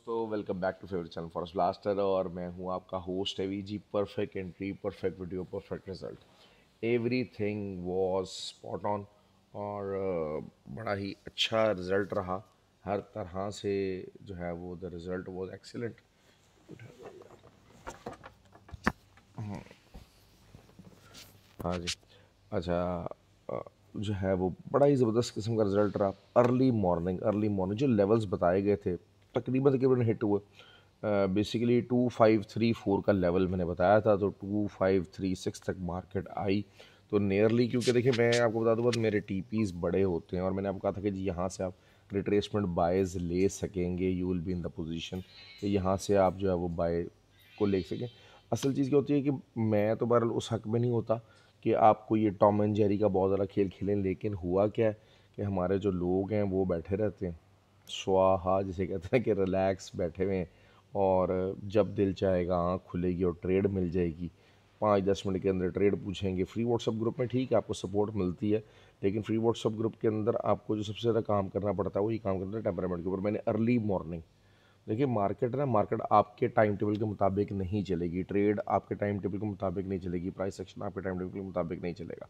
दोस्तों, welcome back to favourite channel forest blaster. और मैं हूं आपका host Avi ji. Perfect entry, perfect video, perfect result, everything was spot on. और बड़ा ही अच्छा रिजल्ट रहा हर तरह से। जो है वो द रिजल्ट वाज एक्सीलेंट। हाँ जी। अच्छा। अ, जो है वो बड़ा ही ज़बरदस्त किस्म का रिजल्ट रहा। अर्ली मॉर्निंग जो लेवल्स बताए गए थे तकरीबन तकरीबन हिट हुए। बेसिकली 2534 का लेवल मैंने बताया था, तो 2536 तक मार्केट आई। तो नियरली, क्योंकि देखिए मैं आपको बता दूँ, मेरे टीपीज बड़े होते हैं और मैंने आपको कहा था कि जी यहाँ से आप रिट्रेसमेंट बायज ले सकेंगे। You will be in the position कि यहाँ से आप जो है वो बाय को ले सकें। असल चीज़ क्या होती है कि मैं तो बहरहाल उस हक में नहीं होता कि आपको ये टॉम एंड जेरी का बहुत ज़्यादा खेल खेलें, लेकिन हुआ क्या है कि हमारे जो लोग हैं वो बैठे रहते हैं स्वाहा, जिसे कहते हैं कि रिलैक्स बैठे हुए हैं। और जब दिल चाहेगा आँख खुलेगी और ट्रेड मिल जाएगी। 5-10 मिनट के अंदर ट्रेड पूछेंगे। फ्री व्हाट्सअप ग्रुप में ठीक है आपको सपोर्ट मिलती है, लेकिन फ्री व्हाट्सअप ग्रुप के अंदर आपको जो सबसे ज़्यादा काम करना पड़ता है वही काम करना है टेम्परामेंट के ऊपर। मैंने अर्ली मॉर्निंग, देखिए मार्केट आपके टाइम टेबल के मुताबिक नहीं चलेगी, ट्रेड आपके टाइम टेबल के मुताबिक नहीं चलेगी, प्राइस सेक्शन आपके टाइम टेबल के मुताबिक नहीं चलेगा।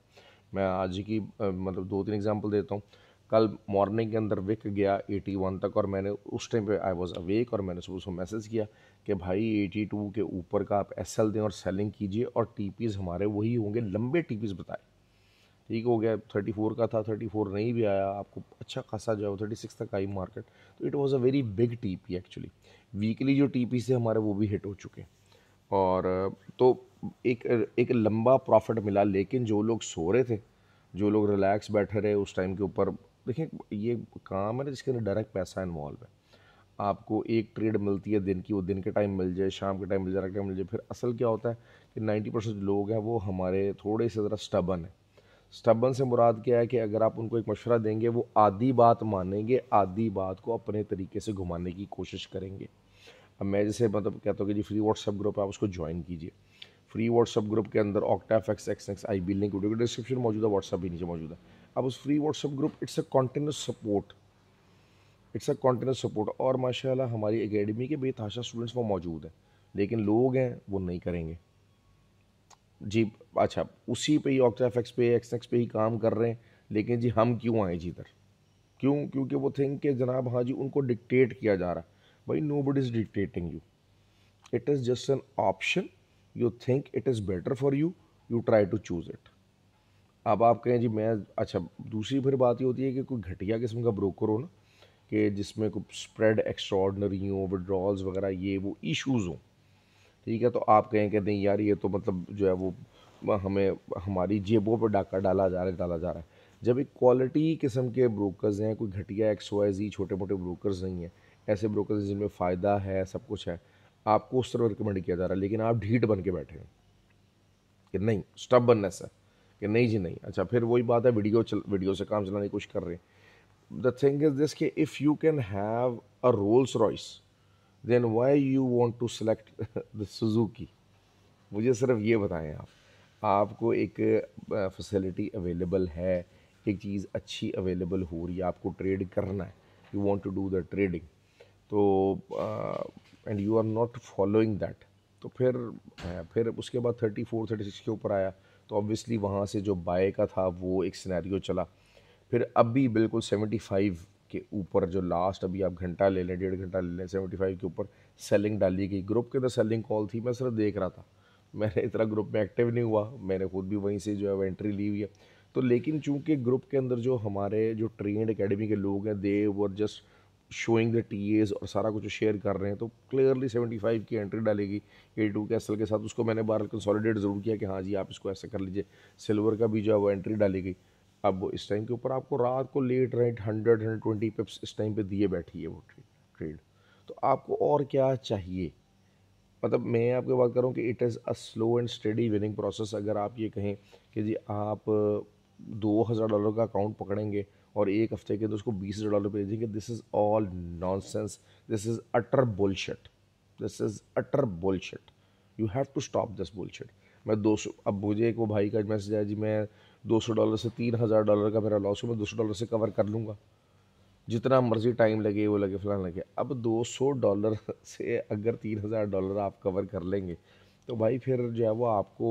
मैं आज की मतलब 2-3 एग्जांपल देता हूँ। कल मॉर्निंग के अंदर विक गया 81 तक, और मैंने उस टाइम पे आई वाज अवेक और मैंने सुबह उसको मैसेज किया कि भाई 82 के ऊपर का आप एसएल दें और सेलिंग कीजिए, और टीपीज़ हमारे वही होंगे, लंबे टीपीज़ बताए। ठीक हो गया। 34 का था, 34 नहीं भी आया, आपको अच्छा खासा जो है 36 तक आई मार्केट। तो it was a very big TP actually. Weekly जो टीपी से हमारे वो भी हिट हो चुके हैं। और तो एक एक लंबा प्रॉफिट मिला। लेकिन जो लोग सो रहे थे, जो लोग रिलैक्स बैठे रहे उस टाइम के ऊपर, देखिए ये काम है ना जिसके अंदर डायरेक्ट पैसा इन्वॉल्व है। आपको एक ट्रेड मिलती है दिन की, वो दिन के टाइम मिल जाए, शाम के टाइम मिल जाए, रात के टाइम मिल जाए। फिर असल क्या होता है कि 90% लोग हैं वो हमारे थोड़े से ज़रा स्टबन है। स्टबन से मुराद क्या है कि अगर आप उनको एक मशवरा देंगे वो आधी बात मानेंगे, आधी बात को अपने तरीके से घुमाने की कोशिश करेंगे। अब मैं जैसे मतलब कहता हूँ कि जी फ्री व्हाट्सअप ग्रुप है, आप उसको ज्वाइन कीजिए। फ्री व्हाट्सअप ग्रुप के अंदर OctaFX X X I B link video के डिस्क्रिप्शन मौजूद है, व्हाट्सअप भी नीचे मौजूद है। अब उस free WhatsApp group, it's a continuous support और माशाल्लाह हमारी एकेडमी के बेतहाशा स्टूडेंट्स वो मौजूद हैं। लेकिन लोग हैं वो नहीं करेंगे जी। अच्छा, उसी पे ही ऑक्टा एक्स पे एक्स एक्स पे ही काम कर रहे हैं, लेकिन जी हम क्यों आए जी इधर? क्यों? क्योंकि वो थिंक के जनाब हाँ जी उनको डिक्टेट किया जा रहा है। भाई nobody is dictating you, it is just an option. You think it is better for you, you try to choose it. अब आप कहें जी मैं, अच्छा, दूसरी फिर बात ये होती है कि कोई घटिया किस्म का ब्रोकर हो ना, कि जिसमें कोई स्प्रेड एक्स्ट्रॉर्डनरी हो, विड्रॉल्स वगैरह ये वो इश्यूज़ हों, ठीक है, तो आप कहें कि नहीं यार ये तो मतलब जो है वो हमें हमारी जेबों पर डाका डाला जा रहा है। जब एक क्वालिटी किस्म के ब्रोकर्स हैं, कोई घटिया एक्स वाई जी छोटे मोटे ब्रोकर्स नहीं हैं, ऐसे ब्रोकर्स जिनमें फ़ायदा है, सब कुछ है, आपको उस तरह रिकमेंड किया जा रहा है, लेकिन आप ढीठ बन के बैठे हैं कि नहीं, स्टबर्ननेस है कि नहीं जी नहीं। अच्छा, फिर वही बात है, वीडियो से काम चलाने की कोशिश कर रहे हैं। द थिंग इज दिस कि if you can have a Rolls Royce, then why you want to select the Suzuki? मुझे सिर्फ ये बताएं आप, आपको एक फैसिलिटी अवेलेबल है, एक चीज़ अच्छी अवेलेबल हो रही है, आपको ट्रेड करना है, you want to do the trading, तो and you are not following that, तो फिर उसके बाद 34-36 के ऊपर आया, तो ऑब्वियसली वहाँ से जो बाय का था वो एक सिनेरियो चला। फिर अभी बिल्कुल 75 के ऊपर, जो लास्ट अभी आप घंटा ले लें, 1.5 घंटा ले लें, 75 के ऊपर सेलिंग डाली गई। ग्रुप के अंदर सेलिंग कॉल थी, मैं सिर्फ देख रहा था, मैंने इतना ग्रुप में एक्टिव नहीं हुआ, मैंने खुद भी वहीं से जो है वो एंट्री ली हुई है। तो लेकिन चूंकि ग्रुप के अंदर जो हमारे जो ट्रेंड एकेडमी के लोग हैं, दे वर जस्ट शोइंग द टीएज और सारा कुछ शेयर कर रहे हैं, तो क्लियरली 75 की एंट्री डालेगी 82 के एसएल के साथ। उसको मैंने बार कंसोलिडेट ज़रूर किया कि हाँ जी आप इसको ऐसे कर लीजिए। सिल्वर का भी जो है वो एंट्री डाली गई। अब इस टाइम के ऊपर आपको रात को लेट राइट 100-120 पिप्स इस टाइम पे दिए बैठी है वो ट्रेड। तो आपको और क्या चाहिए? मतलब मैं आपको बात कर रहा हूँ कि it is a slow and steady winning process. अगर आप ये कहें कि जी आप $2,000 का अकाउंट पकड़ेंगे और एक हफ्ते के अंदर उसको $20,000 भेजेंगे, this is all nonsense, this is utter bullshit, this is utter bullshit. You have to stop this bullshit. मैं 200, अब मुझे एक वो भाई का मैसेज आया जी मैं $200 से $3,000 का मेरा लॉस हो, मैं $200 से कवर कर लूँगा। जितना मर्जी टाइम लगे वो लगे फलाना लगे। अब $200 से अगर $3000 आप कवर कर लेंगे तो भाई फिर जो है वो आपको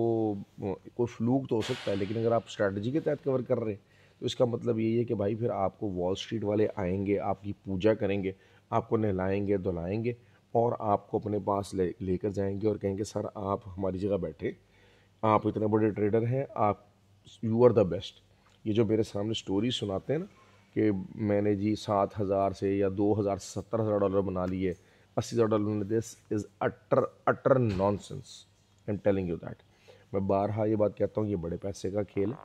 कोई फ्लूक तो हो सकता है, लेकिन अगर आप स्ट्रैटेजी के तहत कवर कर रहे हैं तो इसका मतलब यही है कि भाई फिर आपको वॉल स्ट्रीट वाले आएंगे, आपकी पूजा करेंगे, आपको नहलाएंगे धुलाएंगे और आपको अपने पास लेकर जाएंगे और कहेंगे सर आप हमारी जगह बैठे, आप इतने बड़े ट्रेडर हैं, आप यू आर द बेस्ट। ये जो मेरे सामने स्टोरी सुनाते हैं ना कि मैंने जी 7000 से या 2000 से $70,000 बना लिए, $80,000 मैंने, this is utter utter nonsense. I am telling you that. मैं बारहा ये बात कहता हूँ, ये बड़े पैसे का खेल है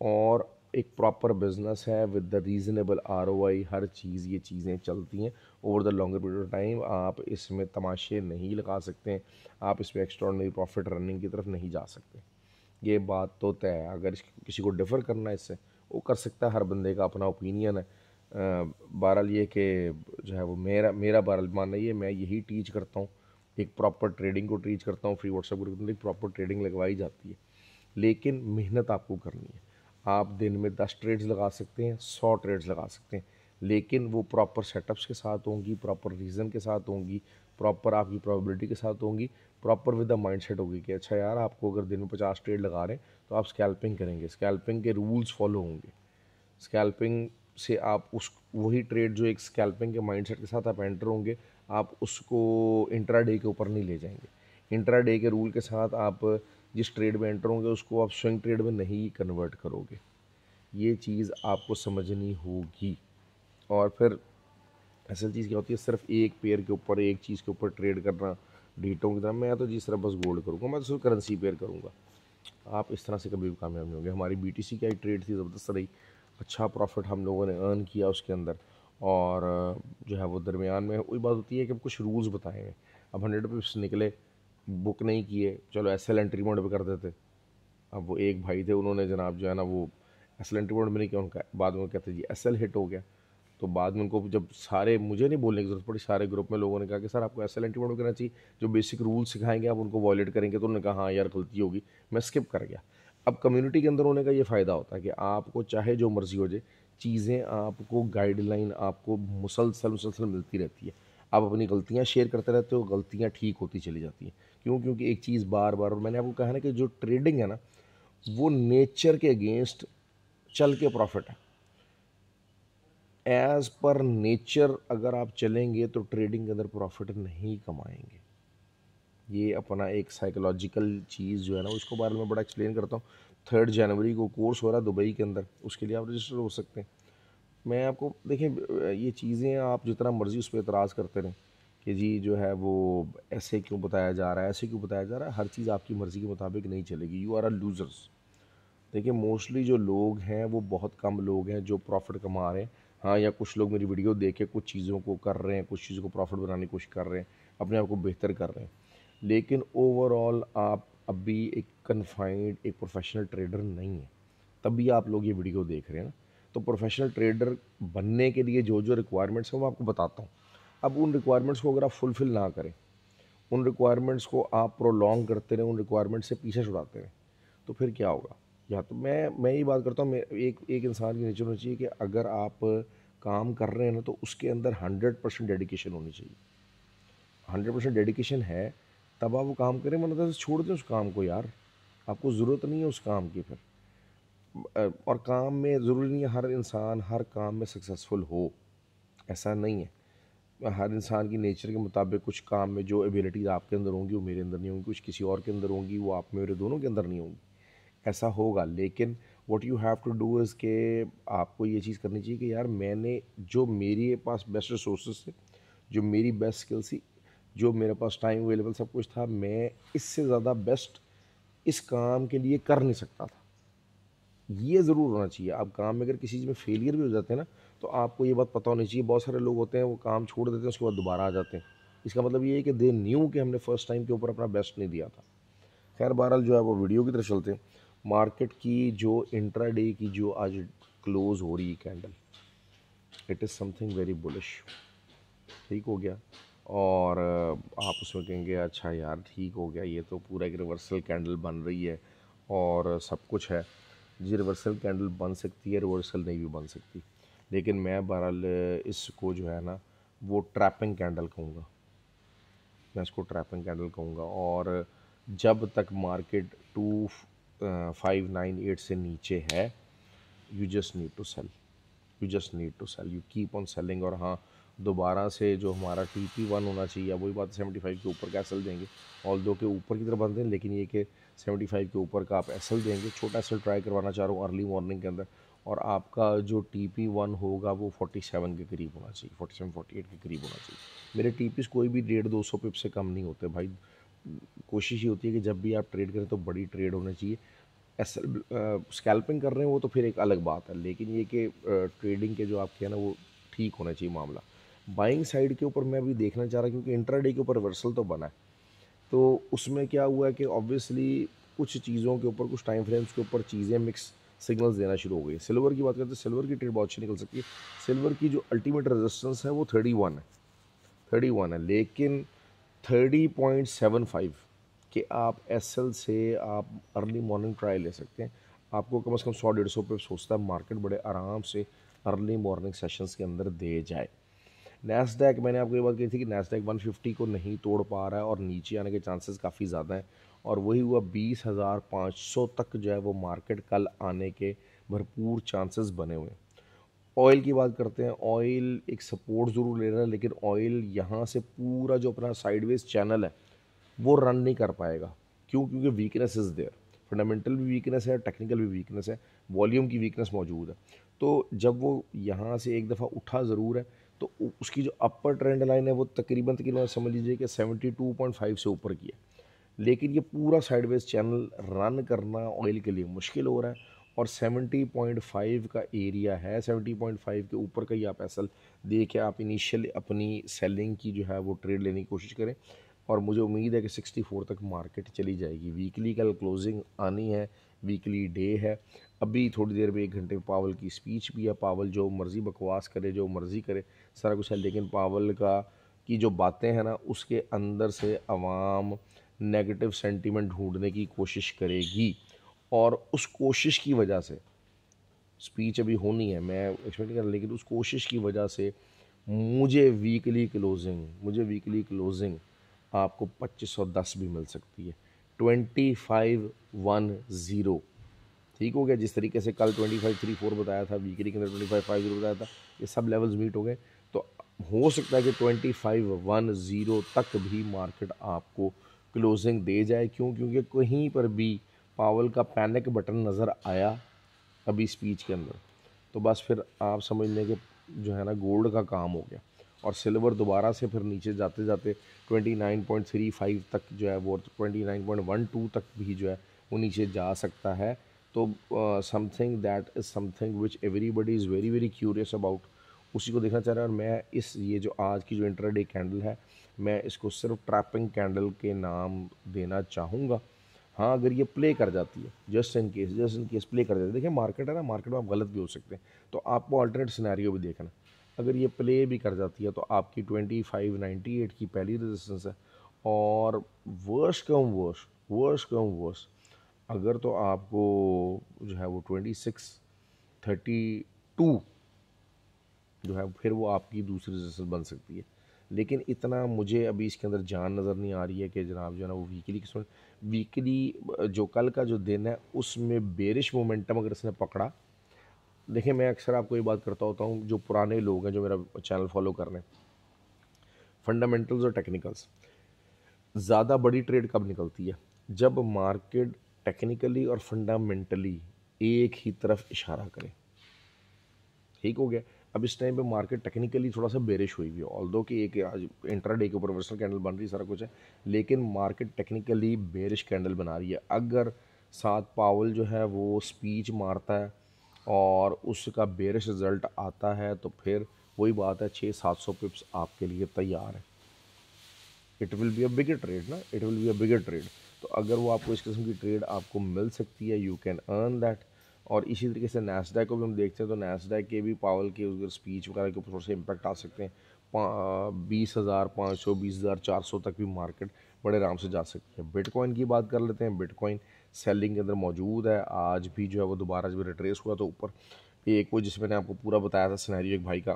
और एक प्रॉपर बिजनेस है विद द रीज़नेबल ROI। हर चीज़, ये चीज़ें चलती हैं over the longer period of time. आप इसमें तमाशे नहीं लगा सकते हैं, आप इसमें एक्स्ट्रॉर्डिनरी प्रॉफिट रनिंग की तरफ नहीं जा सकते। ये बात तो तय है। अगर किसी को डिफ़र करना है इससे, वो कर सकता है, हर बंदे का अपना ओपिनियन है। बहरहाल ये कि जो है वो मेरा मेरा बहरहाल मानना ये, मैं यही टीच करता हूँ, एक प्रॉपर ट्रेडिंग को टीच करता हूँ। फ्री व्हाट्सएप ग्रुप में एक प्रॉपर ट्रेडिंग लगवाई जाती है, लेकिन मेहनत आपको करनी है। आप दिन में 10 ट्रेड्स लगा सकते हैं, 100 ट्रेड्स लगा सकते हैं, लेकिन वो प्रॉपर सेटअप्स के साथ होंगी, प्रॉपर रीज़न के साथ होंगी, प्रॉपर आपकी प्रोबेबिलिटी के साथ होंगी, प्रॉपर विद द माइंडसेट होगी कि अच्छा यार आपको अगर दिन में 50 ट्रेड लगा रहे हैं तो आप स्कैल्पिंग करेंगे, स्कैल्पिंग के रूल्स फॉलो होंगे। स्कैल्पिंग से आप उस वही ट्रेड जो एक स्कैल्पिंग के माइंडसेट के साथ आप एंटर होंगे, आप उसको इंट्राडे के ऊपर नहीं ले जाएंगे। इंट्राडे के रूल के साथ आप जिस ट्रेड में एंटर होंगे उसको आप स्विंग ट्रेड में नहीं कन्वर्ट करोगे। ये चीज़ आपको समझनी होगी। और फिर असल चीज़ क्या होती है, सिर्फ एक पेयर के ऊपर, एक चीज़ के ऊपर ट्रेड करना डीटों की तरह। मैं तो जिस तरह बस गोल्ड करूँगा, मैं तो सिर्फ करेंसी पेयर करूँगा। आप इस तरह से कभी भी कामयाब नहीं होंगे। हमारी BTC की ट्रेड थी, ज़बरदस्त रही, अच्छा प्रॉफिट हम लोगों ने अर्न किया उसके अंदर। और जो है वो दरमियान में वही बात होती है कि अब कुछ रूल्स बताए हैं। अब 100 पिप्स निकले, बुक नहीं किए, चलो SL एंट्री मोड पे कर देते। अब वो एक भाई थे, उन्होंने जनाब जो है ना वो SL एंट्री मोड में नहीं किया, उनका बाद में कहते जी SL हिट हो गया। तो बाद में उनको जब सारे, मुझे नहीं बोलने की ज़रूरत पड़ी, सारे ग्रुप में लोगों ने कहा कि सर आपको SL एंट्री मोड में करना चाहिए, जो बेसिक रूल सिखाएंगे आप उनको वॉयलेट करेंगे। तो उन्होंने कहा हाँ यार गलती होगी, मैं स्किप कर गया। अब कम्युनिटी के अंदर होने का ये फ़ायदा होता है कि आपको चाहे जो मर्ज़ी हो जाए, चीज़ें आपको गाइडलाइन आपको मुसलसल मुसलसल मिलती रहती है। आप अपनी गलतियाँ शेयर करते रहते हो, गलतियाँ ठीक होती चली जाती हैं। क्यों? क्योंकि एक चीज़ बार बार, और मैंने आपको कहा ना कि जो ट्रेडिंग है ना वो नेचर के अगेंस्ट चल के प्रॉफिट है। एज पर नेचर अगर आप चलेंगे तो ट्रेडिंग के अंदर प्रॉफिट नहीं कमाएंगे। ये अपना एक साइकोलॉजिकल चीज़ जो है ना उसको बारे में बड़ा एक्सप्लेन करता हूँ। 3 जनवरी को कोर्स हो रहा है दुबई के अंदर, उसके लिए आप रजिस्टर हो सकते हैं। मैं आपको देखिए, ये चीज़ें आप जितना मर्ज़ी उस पर एतराज़ करते रहें कि जी जो है वो ऐसे क्यों बताया जा रहा है, ऐसे क्यों बताया जा रहा है, हर चीज़ आपकी मर्ज़ी के मुताबिक नहीं चलेगी। You are a losers. देखिए मोस्टली जो लोग हैं वो बहुत कम लोग हैं जो प्रॉफिट कमा रहे हैं। हाँ, या कुछ लोग मेरी वीडियो देख के कुछ चीज़ों को कर रहे हैं, कुछ चीज़ों को प्रॉफिट बनाने की कोशिश कर रहे हैं, अपने आप को बेहतर कर रहे हैं। लेकिन ओवरऑल आप अभी एक कन्फाइंड एक प्रोफेशनल ट्रेडर नहीं है, तभी आप लोग ये वीडियो देख रहे हैं ना। तो प्रोफेशनल ट्रेडर बनने के लिए जो जो रिक्वायरमेंट्स हैं वो आपको बताता हूँ। अब उन रिक्वायरमेंट्स को अगर आप फुलफ़िल ना करें, उन रिक्वायरमेंट्स को आप प्रोलॉन्ग करते रहें, उन रिक्वायरमेंट्स से पीछे छुड़ाते रहें, तो फिर क्या होगा? या तो मैं ये बात करता हूँ, मैं एक एक इंसान की नेचर होनी चाहिए कि अगर आप काम कर रहे हैं ना तो उसके अंदर 100% डेडिकेशन होनी चाहिए। 100% डेडिकेशन है तब आप वो काम करें, वरना तो छोड़ दें उस काम को यार। आपको ज़रूरत नहीं है उस काम की फिर। और काम में ज़रूरी नहीं है हर इंसान हर काम में सक्सेसफुल हो, ऐसा नहीं है। हर इंसान की नेचर के मुताबिक कुछ काम में जो एबिलिटीज़ आपके अंदर होंगी वो मेरे अंदर नहीं होंगी, कुछ किसी और के अंदर होंगी वो आप मेरे दोनों के अंदर नहीं होंगी। ऐसा होगा, लेकिन what you have to do is के आपको ये चीज़ करनी चाहिए कि यार मैंने जो मेरे पास बेस्ट रिसोर्सेज थे, जो मेरी बेस्ट स्किल्स थी, जो मेरे पास टाइम अवेलेबल सब कुछ था, मैं इससे ज़्यादा बेस्ट इस काम के लिए कर नहीं सकता था। ये ज़रूर होना चाहिए। आप काम में अगर किसी चीज़ में फेलियर भी हो जाते हैं ना तो आपको ये बात पता होनी चाहिए। बहुत सारे लोग होते हैं वो काम छोड़ देते हैं, उसके बाद दोबारा आ जाते हैं। इसका मतलब ये है कि दे न्यू कि हमने फर्स्ट टाइम के ऊपर अपना बेस्ट नहीं दिया था। खैर बहरहाल जो है वो वीडियो की तरफ चलते हैं। मार्केट की जो इंट्राडे की जो आज क्लोज हो रही है candle, it is something very bullish. ठीक हो गया, और आप उसमें कहेंगे अच्छा यार ठीक हो गया, ये तो पूरा एक रिवर्सल कैंडल बन रही है और सब कुछ है। जी रिवर्सल कैंडल बन सकती है, रिवर्सल नहीं भी बन सकती। लेकिन मैं बहरहाल इसको जो है ना वो ट्रैपिंग कैंडल कहूँगा, मैं इसको ट्रैपिंग कैंडल कहूँगा। और जब तक मार्केट 2598 से नीचे है, you just need to sell, you just need to sell, you keep on selling. और हाँ, दोबारा से जो हमारा TP1 होना चाहिए, वही बात 75 के ऊपर का एसएल देंगे, ऑल दो के ऊपर की तरफ बंद हैं, लेकिन ये कि 75 के ऊपर का आप एसएल देंगे। छोटा एसएल ट्राई करवाना चाह रहा हूँ अर्ली मॉर्निंग के अंदर, और आपका जो TP1 होगा वो 47 के करीब होना चाहिए, 47 48 के करीब होना चाहिए। मेरे TPs कोई भी 150-200 पिप से कम नहीं होते भाई। कोशिश ये होती है कि जब भी आप ट्रेड करें तो बड़ी ट्रेड होनी चाहिए। एसएल स्कैल्पिंग कर रहे हैं वो तो फिर एक अलग बात है, लेकिन ये कि ट्रेडिंग के जो आपके हैं ना वो ठीक होना चाहिए मामला। बाइंग साइड के ऊपर मैं अभी देखना चाह रहा, क्योंकि इंट्राडे के ऊपर रिवर्सल तो बना है, तो उसमें क्या हुआ है कि ऑब्वियसली कुछ चीज़ों के ऊपर, कुछ टाइम फ्रेम्स के ऊपर चीज़ें मिक्स सिग्नल्स देना शुरू हो गई। सिल्वर की बात करते हैं, सिल्वर की ट्रेड बहुत अच्छी निकल सकती है। सिल्वर की जो अल्टीमेट रेजिस्टेंस है वो 31 है, 31 है, लेकिन 30.75 कि आप एसएल से आप अर्ली मॉर्निंग ट्राई ले सकते हैं। आपको कम से कम 100-150 पे सोचता है मार्केट बड़े आराम से अर्ली मॉर्निंग सेशंस के अंदर दे जाए। नैस्डैक, मैंने आपको ये बात कही थी कि नैस्डैक 150 को नहीं तोड़ पा रहा है और नीचे आने के चांसेस काफ़ी ज़्यादा हैं, और वही हुआ 20,500 तक जो है वो मार्केट कल आने के भरपूर चांसेस बने हुए हैं। ऑयल की बात करते हैं, ऑयल एक सपोर्ट ज़रूर ले रहा है, लेकिन ऑयल यहाँ से पूरा जो अपना साइडवेज चैनल है वो रन नहीं कर पाएगा। क्यों? क्योंकि वीकनेस इज़ देयर, फंडामेंटल भी वीकनेस है, टेक्निकल भी वीकनेस है, वॉल्यूम की वीकनेस मौजूद है। तो जब वो यहाँ से एक दफ़ा उठा ज़रूर है, तो उसकी जो अपर ट्रेंड लाइन है वो तकरीबन तकरीबन समझ लीजिए कि 72.5 से ऊपर की है, लेकिन ये पूरा साइडवेज चैनल रन करना ऑयल के लिए मुश्किल हो रहा है। और 70.5 का एरिया है, 70.5 के ऊपर का ही आप एसएल दे के आप इनिशियल अपनी सेलिंग की जो है वो ट्रेड लेने की कोशिश करें। और मुझे उम्मीद है कि 64 तक मार्केट चली जाएगी। वीकली कल क्लोजिंग आनी है, वीकली डे है। अभी थोड़ी देर में 1 घंटे में पावल की स्पीच भी है, पावल जो मर्ज़ी बकवास करे, जो मर्ज़ी करे, सारा कुछ है, लेकिन पावल का की जो बातें हैं ना उसके अंदर से अवाम नेगेटिव सेंटीमेंट ढूंढने की कोशिश करेगी, और उस कोशिश की वजह से स्पीच अभी होनी है, मैं एक्सपेक्ट नहीं कर रहा, लेकिन उस कोशिश की वजह से मुझे वीकली क्लोजिंग आपको 2510 भी मिल सकती है, 2510। ठीक हो गया। जिस तरीके से कल 2534 बताया था, वीकली के अंदर 2550 बताया था, ये सब लेवल्स मीट हो गए। तो हो सकता है कि 2510 तक भी मार्केट आपको क्लोजिंग दे जाए। क्यों? क्योंकि कहीं पर भी पावल का पैनिक बटन नज़र आया अभी स्पीच के अंदर, तो बस फिर आप समझ लें कि जो है ना गोल्ड का काम हो गया। और सिल्वर दोबारा से फिर नीचे जाते जाते 29.35 तक जो है वो 29.12 तक भी जो है वो नीचे जा सकता है। तो something that is something which everybody is very very curious about, उसी को देखना चाह रहा है। और मैं ये जो आज की जो इंट्राडे कैंडल है, मैं इसको सिर्फ ट्रैपिंग कैंडल के नाम देना चाहूँगा। हाँ, अगर ये प्ले कर जाती है, जस्ट इन केस प्ले कर जाती है, देखिए मार्केट है ना, मार्केट में आप गलत भी हो सकते हैं, तो आपको अल्टरनेट सिनेरियो भी देखना। अगर ये प्ले भी कर जाती है तो आपकी 2598 की पहली रेजिस्टेंस है, और वर्स्ट कम वर्स्ट अगर तो आपको जो है वो 2632 जो है फिर वो आपकी दूसरी रेजिस्टेंस बन सकती है। लेकिन इतना मुझे अभी इसके अंदर जान नज़र नहीं आ रही है कि जनाब जो है ना वो वीकली जो कल का जो दिन है उसमें बेरिश मोमेंटम अगर इसने पकड़ा। देखिए, मैं अक्सर आपको ये बात करता होता हूँ, जो पुराने लोग हैं जो मेरा चैनल फॉलो कर रहे हैं, फंडामेंटल्स और टेक्निकल्स, ज़्यादा बड़ी ट्रेड कब निकलती है? जब मार्केट टेक्निकली और फंडामेंटली एक ही तरफ इशारा करे। ठीक हो गया। अब इस टाइम पे मार्केट टेक्निकली थोड़ा सा बेरिश हुई हुई है, ऑल्दो कि एक आज इंट्राडे के ऊपर रिवर्सल कैंडल बन रही है, सारा कुछ है, लेकिन मार्केट टेक्निकली बेरिश कैंडल बना रही है। अगर साथ पावल जो है वो स्पीच मारता है और उसका बेरिश रिजल्ट आता है, तो फिर वही बात है, 600-700 पिप्स आपके लिए तैयार है। It will be a bigger trade ना, it will be a bigger trade. तो अगर वो आपको इस किस्म की ट्रेड आपको मिल सकती है, यू कैन अर्न दैट। और इसी तरीके से नैस्डैक को भी हम देखते हैं, तो नैस्डैक के भी पावल के उधर स्पीच वगैरह के ऊपर थोड़े से इम्पैक्ट आ सकते हैं। 20,500 20,400 तक भी मार्केट बड़े आराम से जा सकती है। बिटकॉइन की बात कर लेते हैं। बिटकॉइन सेलिंग के अंदर मौजूद है, आज भी जो है वो दोबारा जब रिट्रेस हुआ तो ऊपर एक वो जिसमें मैंने आपको पूरा बताया था सिनेरियो एक भाई का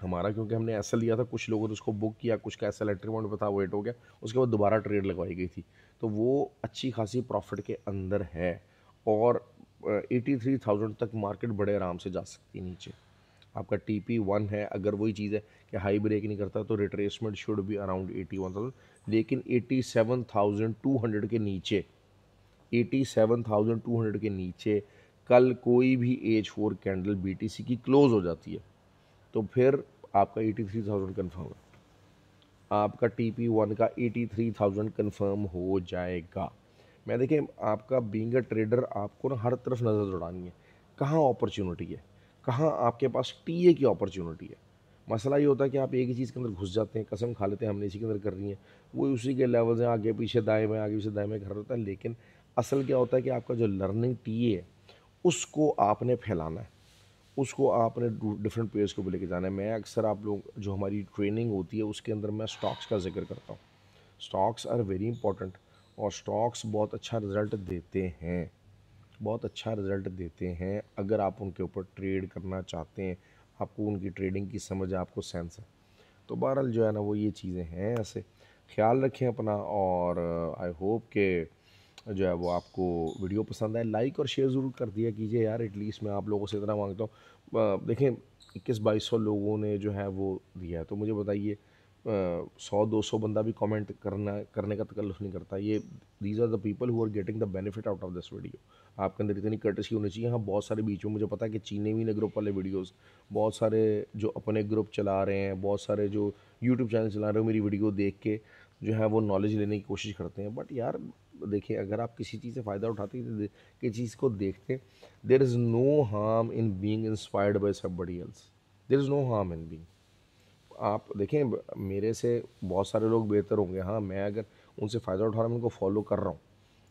हमारा, क्योंकि हमने ऐसा लिया था, कुछ लोगों ने उसको बुक किया, कुछ का ऐसा एंट्री पॉइंट पर था, वेट हो गया, उसके बाद दोबारा ट्रेड लगवाई गई थी, तो वो अच्छी खासी प्रॉफिट के अंदर है। और 83,000 तक मार्केट बड़े आराम से जा सकती है नीचे। आपका TP1 है, अगर वही चीज़ है कि हाई ब्रेक नहीं करता तो रिट्रेसमेंट शुड बी अराउंड 81,000, लेकिन 87,200 के नीचे, 87,200 के नीचे कल कोई भी H4 कैंडल BTC की क्लोज हो जाती है तो फिर आपका 83,000 कन्फर्म है, आपका TP1 का 83,000 कन्फर्म हो जाएगा। मैं देखें, आपका बीइंग अ ट्रेडर आपको ना हर तरफ नज़र दौड़ानी है, कहाँ अपॉर्चुनिटी है, कहाँ आपके पास टीए की अपॉर्चुनिटी है। मसला ये होता है कि आप एक ही चीज़ के अंदर घुस जाते हैं, कसम खा लेते हैं हमने इसी के अंदर कर रही है, वो उसी के लेवल से आगे पीछे दाएँ में आगे पीछे दाएँ में कर रहा होता है। लेकिन असल क्या होता है कि आपका जो लर्निंग टीए है उसको आपने फैलाना है, उसको आपने डिफरेंट पेयर्स को भी लेके जाना है। मैं अक्सर आप लोग जो हमारी ट्रेनिंग होती है उसके अंदर मैं स्टॉक्स का जिक्र करता हूँ। स्टॉक्स आर वेरी इंपॉर्टेंट, और स्टॉक्स बहुत अच्छा रिज़ल्ट देते हैं, बहुत अच्छा रिज़ल्ट देते हैं अगर आप उनके ऊपर ट्रेड करना चाहते हैं, आपको उनकी ट्रेडिंग की समझ है, आपको सेंस है। तो बहरहाल जो है ना वो ये चीज़ें हैं। ऐसे ख्याल रखें अपना, और आई होप के जो है वो आपको वीडियो पसंद आए, लाइक और शेयर ज़रूर कर दिया कीजिए यार, एटलीस्ट मैं आप लोगों से इतना मांगता हूँ। देखें 2100-2200 लोगों ने जो है वो दिया है, तो मुझे बताइए 100-200 बंदा भी कमेंट करने का तकल्लुफ़ नहीं करता। ये these are the people who are getting the benefit out of this video. आपके अंदर इतनी कर्टसी होनी चाहिए। हाँ, बहुत सारे बीच में मुझे पता है कि चीने वीने ग्रुप वाले वीडियोस, बहुत सारे जो अपने ग्रुप चला रहे हैं, बहुत सारे जो यूट्यूब चैनल चला रहे हो, मेरी वीडियो देख के जो है वो नॉलेज लेने की कोशिश करते हैं। बट यार देखिए, अगर आप किसी चीज़ से फ़ायदा उठाते हैं, किसी चीज़ को देखते, there is no harm in being inspired by somebody else, there is no harm in being. आप देखें, मेरे से बहुत सारे लोग बेहतर होंगे, हाँ, मैं अगर उनसे फ़ायदा उठा रहा हूँ, मैं उनको फॉलो कर रहा हूँ,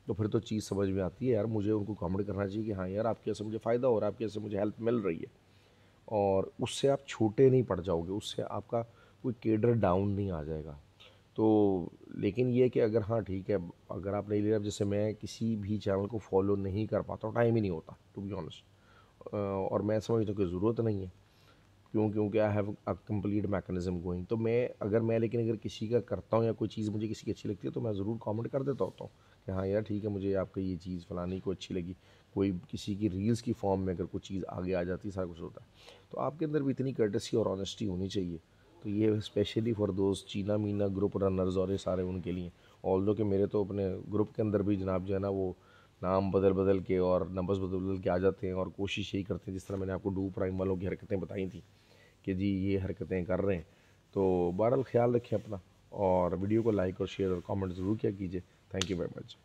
तो फिर तो चीज़ समझ में आती है यार। मुझे उनको कमेंट करना चाहिए कि हाँ यार, आपकी वजह से मुझे फ़ायदा हो रहा है, आपकी वजह से मुझे हेल्प मिल रही है, और उससे आप छोटे नहीं पड़ जाओगे, उससे आपका कोई केडर डाउन नहीं आ जाएगा। तो लेकिन ये कि अगर हाँ ठीक है, अगर आप नहीं ले रहे, जैसे मैं किसी भी चैनल को फॉलो नहीं कर पाता हूँ, टाइम ही नहीं होता टू बी ऑनेस्ट, और मैं समझता हूँ कि ज़रूरत नहीं है, क्योंकि I have a complete mechanism going. तो मैं अगर मैं लेकिन अगर किसी का करता हूँ या कोई चीज़ मुझे किसी की अच्छी लगती है तो मैं ज़रूर कमेंट कर देता होता हूँ कि हाँ यार ठीक है, मुझे आपका ये चीज़ फलानी को अच्छी लगी। कोई किसी की रील्स की फॉर्म में अगर कोई चीज़ आगे आ जाती है, सारा कुछ होता है। तो आपके अंदर भी इतनी कर्टसी और ऑनेस्टी होनी चाहिए। तो ये स्पेशली फॉर दोस्त चीना मीना ग्रुप रनर्स और ये सारे उनके लिए। ऑल्दो कि मेरे तो अपने ग्रुप के अंदर भी जनाब जो है ना वो नाम बदल बदल के और नंबर्स बदल बदल के आ जाते हैं, और कोशिश यही करते हैं, जिस तरह मैंने आपको डू प्राइम वालों की हरकतें बताई थी कि जी ये हरकतें कर रहे हैं। तो बहरहाल ख्याल रखें अपना, और वीडियो को लाइक और शेयर और कमेंट ज़रूर किया कीजिए। Thank you very much.